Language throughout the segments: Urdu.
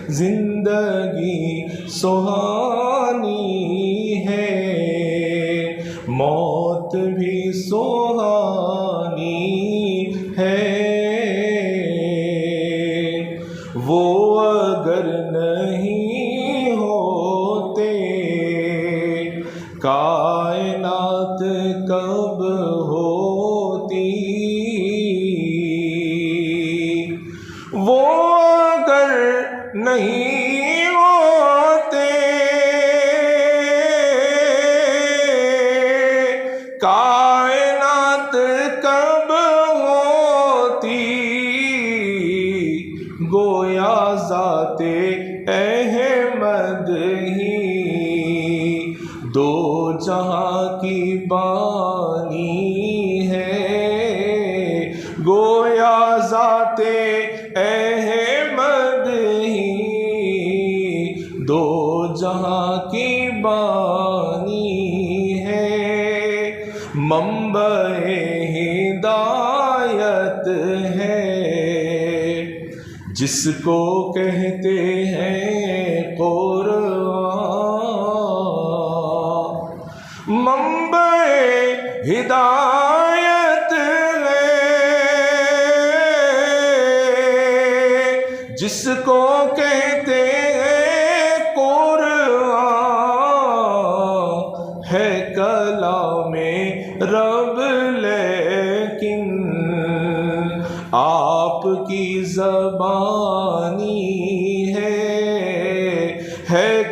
زندگی سہانی ہے، موت بھی سہانی ہے، وہ اگر نہیں ہوتے کائنات کب ہوتی، وہ اگر نہیں ہوتے کائنات کب ہوتی، گویا ذات احمد ہی دو جہاں کی بانی ہے، گویا ذات احمد ہی دو جہاں کی بانی ہے، منبع ہدایت ہے جس کو کہتے ہیں قرآن، منبع ہدایت ہے جس کو کہتے ہیں قرآن، ہے کلام رب لیکن آپ کی زبانی ہے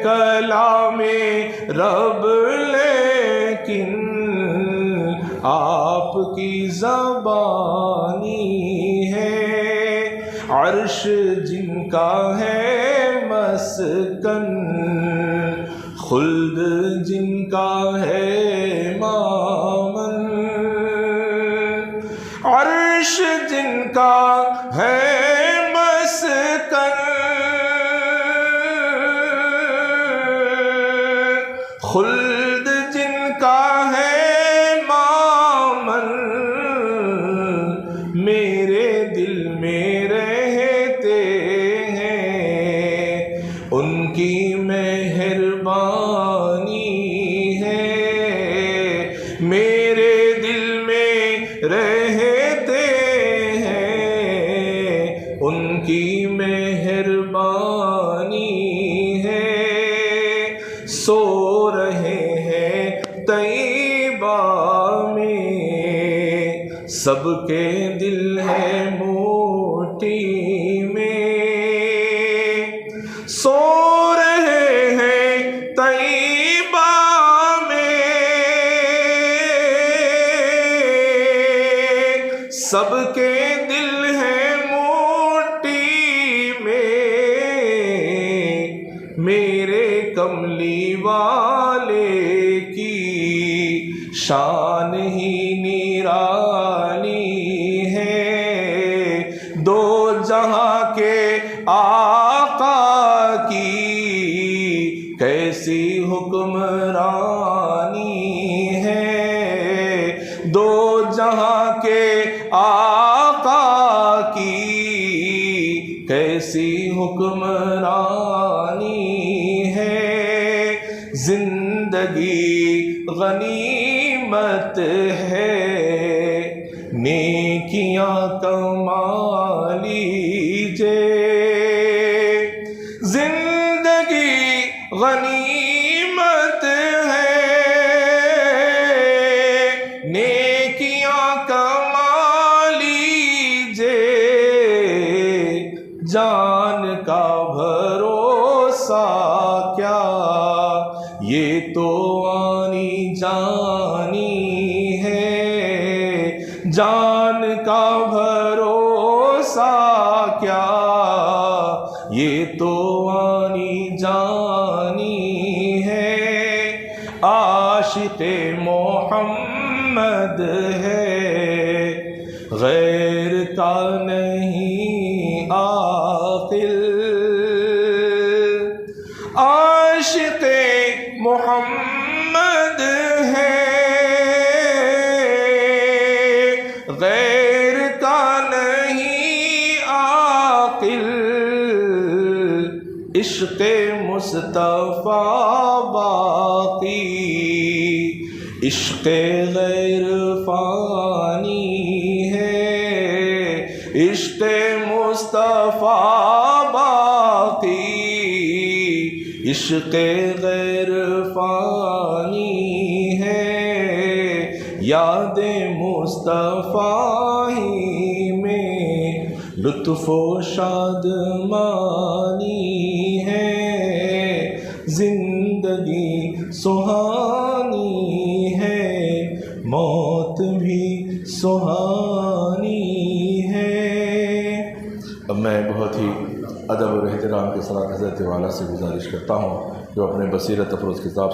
کلام رب لیکن آپ کی زبانی ہے، عرش جن کا ہے مسکن، خلد جن کا ہے مامن، عرش جن کا ہے مسکن، خلد جن کا ہے مامن، میرے دل میں رہتے ہیں ان کی مہربانی ہے، میرے دل میں رہتے ہیں ان کی مہربانی ہے، سو رہے ہیں طیبہ میں سب کے دل ہے موٹی میں، سو رہے ہیں طیبہ میں سب کے دل ہے موٹی میں، میرے کملی والے کی شان ہی نرالی ہے، دو جہاں کے آقا کی کیسی حکمرانی ہے، دو جہاں کے آقا کی کیسی حکمرانی ہے، زندگی غنیمت ہے نیکیاں کما لیجئے، زندگی غنیمت ہے نیکیاں کما لیجئے، جان کا بھروسہ کیا یہ تو آنی جانی ہے، جان کا بھروسہ کیا یہ تو آنی جانی ہے، عاشق محمد ہے غیر کا نہیں عاقل، عاشق محمد ہے غیر کا نہیں عاقل، عشق مصطفیٰ باقی، عشق غیر فانی ہے، عشق مصطفیٰ باقی، عشق غیر فانی ہے، یاد مصطفیٰ ہی میں لطف و شادمانی ہے، زندگی سہانی ہے، موت بھی سہانی ہے۔ اب میں بہت ہی ادب اور احترام کے ساتھ حضرت والا سے گزارش کرتا ہوں جو اپنے بصیرت افروز کتاب